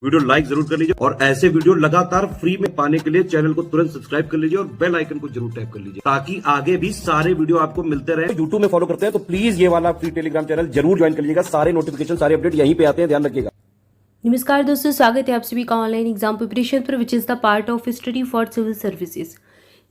Video like जरूर कर लीजिए और ऐसे वीडियो लगातार फ्री में पाने के लिए चैनल को तुरंत सब्सक्राइब कर लीजिए और बेल आइकन को जरूर टैप कर लीजिए ताकि आगे भी सारे वीडियो आपको मिलते रहे। यूट्यूब में फॉलो करते हैं तो प्लीज ये वाला फ्री टेलीग्राम चैनल जरूर ज्वाइन कर लीजिएगा। सारे नोटिफिकेशन सारे अपडेट यहीं पे आते हैं, ध्यान रखिएगा। नमस्कार दोस्तों, स्वागत है आप सभी का ऑनलाइन एग्जाम प्रिपरेशन पर which is the part of study for civil services.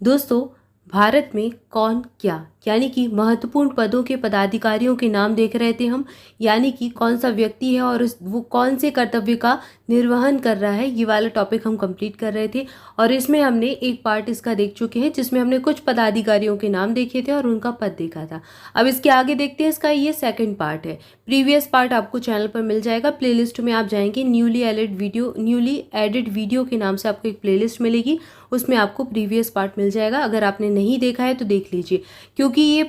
दोस्तों, भारत में कौन क्या यानी कि महत्वपूर्ण पदों के पदाधिकारियों के नाम देख रहे थे हम, यानी कि कौन सा व्यक्ति है और वो कौन से कर्तव्य का निर्वहन कर रहा है, ये वाला टॉपिक हम कंप्लीट कर रहे थे। और इसमें हमने एक पार्ट इसका देख चुके हैं जिसमें हमने कुछ पदाधिकारियों के नाम देखे थे और उनका पद देखा था। अब इसके आगे देखते हैं, इसका ये सेकंड पार्ट है। प्रीवियस पार्ट आपको चैनल पर मिल जाएगा, प्लेलिस्ट में आप जाएंगे, न्यूली एडेड वीडियो के नाम से आपको एक प्लेलिस्ट मिलेगी, उसमें आपको प्रीवियस पार्ट मिल जाएगा। अगर आपने नहीं देखा है तो देख लीजिए, क्योंकि ये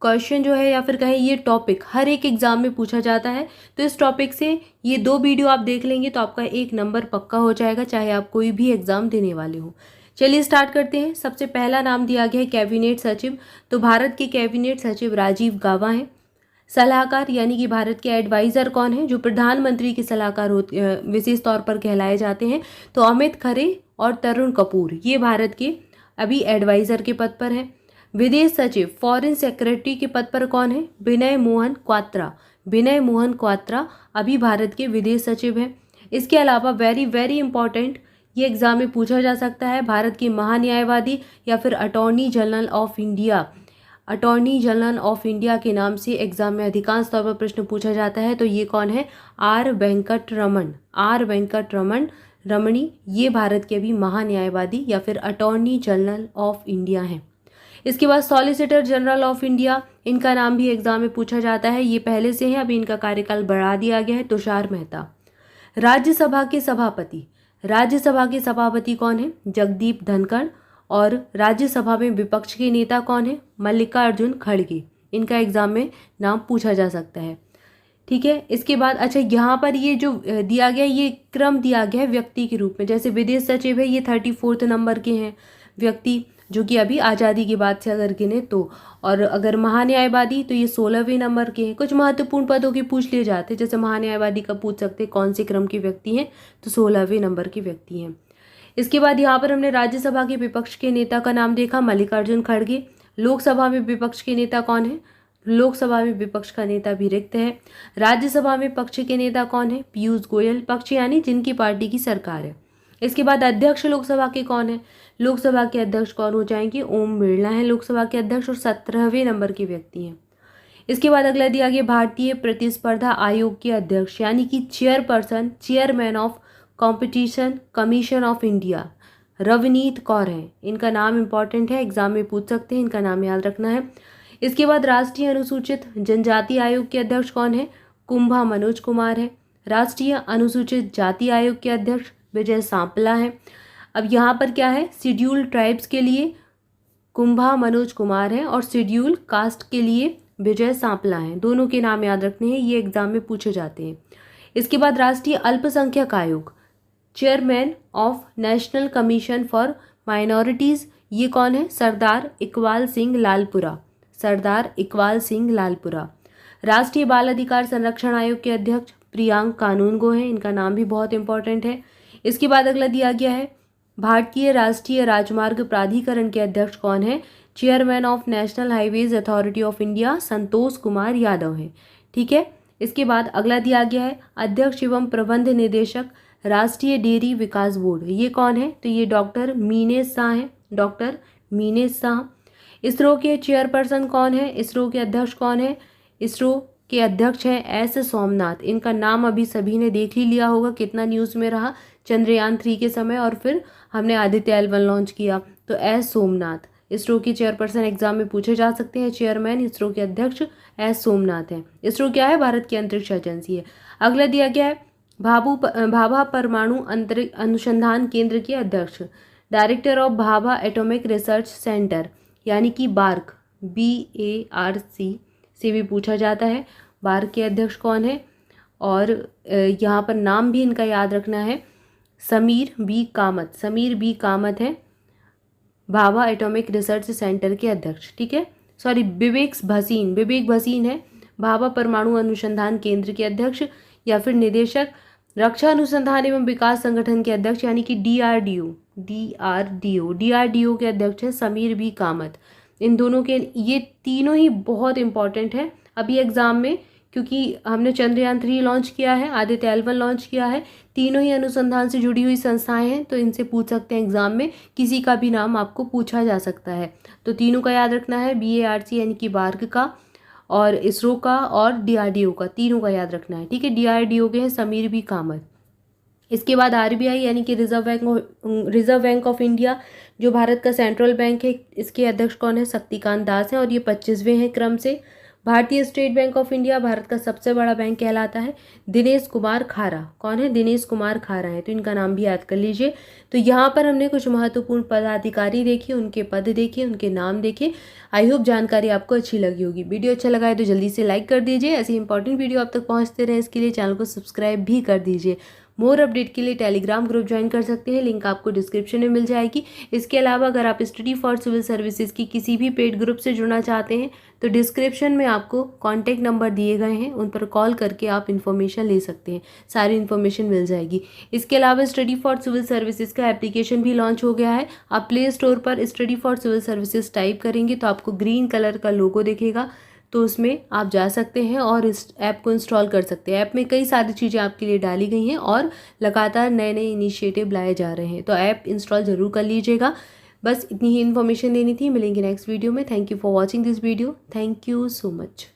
क्वेश्चन जो है या फिर कहें ये टॉपिक हर एक एग्जाम में पूछा जाता है। तो इस टॉपिक से ये दो वीडियो आप देख लेंगे तो आपका एक नंबर पक्का हो जाएगा, चाहे आप कोई भी एग्जाम देने वाले हो। चलिए स्टार्ट करते हैं। सबसे पहला नाम दिया गया है कैबिनेट सचिव। तो भारत के कैबिनेट सचिव राजीव गाबा हैं। सलाहकार यानी कि भारत के एडवाइज़र कौन है, जो प्रधानमंत्री के सलाहकार विशेष तौर पर कहलाए जाते हैं, तो अमित खरे और तरुण कपूर, ये भारत के अभी एडवाइज़र के पद पर हैं। विदेश सचिव फॉरेन सेक्रेटरी के पद पर कौन है, विनय मोहन क्वात्रा अभी भारत के विदेश सचिव हैं। इसके अलावा वेरी इंपॉर्टेंट, ये एग्जाम में पूछा जा सकता है, भारत के महान्यायवादी या फिर अटॉर्नी जनरल ऑफ इंडिया के नाम से एग्जाम में अधिकांश तौर पर प्रश्न पूछा जाता है। तो ये कौन है, आर वेंकट रमणी, ये भारत के अभी महान्यायवादी या फिर अटॉर्नी जनरल ऑफ इंडिया हैं। इसके बाद सॉलिसिटर जनरल ऑफ इंडिया, इनका नाम भी एग्जाम में पूछा जाता है, ये पहले से हैं, अभी इनका कार्यकाल बढ़ा दिया गया है, तुषार मेहता। राज्यसभा के सभापति कौन है, जगदीप धनखड़। और राज्यसभा में विपक्ष के नेता कौन है, मल्लिकार्जुन खड़गे, इनका एग्जाम में नाम पूछा जा सकता है। ठीक है, इसके बाद अच्छा यहाँ पर ये जो दिया गया, ये क्रम दिया गया है व्यक्ति के रूप में। जैसे विदेश सचिव है, ये 34 नंबर के हैं व्यक्ति, जो कि अभी आज़ादी के बाद से अगर गिने तो। और अगर महान्यायवादी तो ये 16वें नंबर के हैं। कुछ महत्वपूर्ण पदों के पूछ लिए जाते हैं, जैसे महान्यायवादी का पूछ सकते हैं कौन से क्रम के व्यक्ति हैं, तो 16वें नंबर के व्यक्ति हैं। इसके बाद यहाँ पर हमने राज्यसभा के विपक्ष के नेता का नाम देखा, मल्लिकार्जुन खड़गे। लोकसभा में विपक्ष के नेता कौन है, लोकसभा में विपक्ष का नेता भी रिक्त है। राज्यसभा में पक्ष के नेता कौन है, पीयूष गोयल, पक्ष यानी जिनकी पार्टी की सरकार है। इसके बाद अध्यक्ष लोकसभा के कौन है, लोकसभा के अध्यक्ष कौन हो जाएंगे, ओम बिरला हैं लोकसभा के अध्यक्ष और 17वें नंबर के व्यक्ति हैं। इसके बाद अगला दिया गया भारतीय प्रतिस्पर्धा आयोग के अध्यक्ष यानी कि chairman of competition commission of India, Ravneet Kaur हैं। इनका नाम इंपॉर्टेंट है, एग्जाम में पूछ सकते हैं, इनका नाम याद रखना है। इसके बाद राष्ट्रीय अनुसूचित जनजाति आयोग के अध्यक्ष कौन है, कुंभा मनोज कुमार है। राष्ट्रीय अनुसूचित जाति आयोग के अध्यक्ष विजय सांपला है। अब यहाँ पर क्या है, शेड्यूल्ड ट्राइब्स के लिए कुंभा मनोज कुमार है और शेड्यूल कास्ट के लिए विजय सांपला हैं। दोनों के नाम याद रखने हैं, ये एग्जाम में पूछे जाते हैं। इसके बाद राष्ट्रीय अल्पसंख्यक आयोग, chairman of national commission for minorities, ये कौन है, सरदार इकबाल सिंह लालपुरा। राष्ट्रीय बाल अधिकार संरक्षण आयोग के अध्यक्ष प्रियांक कानूनगो हैं, इनका नाम भी बहुत इंपॉर्टेंट है। इसके बाद अगला दिया गया है भारतीय राष्ट्रीय राजमार्ग प्राधिकरण के अध्यक्ष कौन है, chairman of national highways authority of India Santosh Kumar Yadav हैं। ठीक है, इसके बाद अगला दिया गया है अध्यक्ष एवं प्रबंध निदेशक राष्ट्रीय डेयरी विकास बोर्ड, ये कौन है, तो ये डॉक्टर मीनेश शाह। इसरो के चेयरपर्सन कौन है, इसरो के अध्यक्ष कौन है, इसरो के अध्यक्ष हैं एस सोमनाथ। इनका नाम अभी सभी ने देख ही लिया होगा, कितना न्यूज़ में रहा चंद्रयान 3 के समय, और फिर हमने आदित्य L1 लॉन्च किया। तो एस सोमनाथ इसरो के चेयरपर्सन एग्जाम में पूछे जा सकते हैं। चेयरमैन इसरो के अध्यक्ष एस सोमनाथ हैं। इसरो क्या है, भारत की अंतरिक्ष एजेंसी है। अगला दिया गया है भाभा परमाणु अंतरिक्ष अनुसंधान केंद्र के अध्यक्ष, director of Bhabha atomic research centre यानी कि BARC से भी पूछा जाता है। BARC के अध्यक्ष कौन है, और यहाँ पर नाम भी इनका याद रखना है, समीर बी कामत है, भाभा एटॉमिक रिसर्च सेंटर के अध्यक्ष। ठीक है, सॉरी विवेक भसीन है, भाभा परमाणु अनुसंधान केंद्र के अध्यक्ष या फिर निदेशक। रक्षा अनुसंधान एवं विकास संगठन के अध्यक्ष यानी कि डीआरडीओ के अध्यक्ष हैं समीर बी कामत। इन दोनों के ये तीनों ही बहुत इंपॉर्टेंट है अभी एग्जाम में, क्योंकि हमने चंद्रयान 3 लॉन्च किया है, आदित्य L1 लॉन्च किया है, तीनों ही अनुसंधान से जुड़ी हुई संस्थाएं हैं, तो इनसे पूछ सकते हैं एग्जाम में, किसी का भी नाम आपको पूछा जा सकता है। तो तीनों का याद रखना है, BARC यानी कि बार्क का, और इसरो का, और DRDO का, तीनों का याद रखना है। ठीक है, DRDO के हैं समीर बी कामत। इसके बाद RBI यानी कि रिजर्व बैंक ऑफ इंडिया, जो भारत का सेंट्रल बैंक है, इसके अध्यक्ष कौन है? शक्तिकांत दास हैं, और ये 25वें हैं क्रम से। भारतीय state bank of India Bharat का सबसे बड़ा बैंक कहलाता है। दिनेश कुमार खारा, कौन है? दिनेश कुमार खारा है, तो इनका नाम भी याद कर लीजिए। तो यहाँ पर हमने कुछ महत्वपूर्ण पदाधिकारी देखे, उनके पद देखे, उनके नाम देखे। आई होप जानकारी आपको अच्छी लगी होगी। वीडियो अच्छा लगा है तो जल्दी से लाइक कर दीजिए। ऐसी इंपॉर्टेंट वीडियो आप तक पहुँचते रहे इसके लिए चैनल को सब्सक्राइब भी कर दीजिए। मोर अपडेट के लिए टेलीग्राम ग्रुप ज्वाइन कर सकते हैं, लिंक आपको डिस्क्रिप्शन में मिल जाएगी। इसके अलावा अगर आप स्टडी फॉर सिविल सर्विसेज की किसी भी पेड ग्रुप से जुड़ना चाहते हैं तो डिस्क्रिप्शन में आपको कॉन्टैक्ट नंबर दिए गए हैं, उन पर कॉल करके आप इन्फॉर्मेशन ले सकते हैं, सारी इन्फॉर्मेशन मिल जाएगी। इसके अलावा स्टडी फॉर सिविल सर्विसेज का एप्लीकेशन भी लॉन्च हो गया है। आप प्ले स्टोर पर study for civil services type करेंगे तो आपको ग्रीन कलर का लोगो दिखेगा, तो उसमें आप जा सकते हैं और इस ऐप को इंस्टॉल कर सकते हैं। ऐप में कई सारी चीज़ें आपके लिए डाली गई हैं और लगातार नए नए इनिशिएटिव लाए जा रहे हैं, तो ऐप इंस्टॉल ज़रूर कर लीजिएगा। बस इतनी ही इन्फॉर्मेशन देनी थी। मिलेंगे नेक्स्ट वीडियो में। Thank you for watching this video. Thank you so much.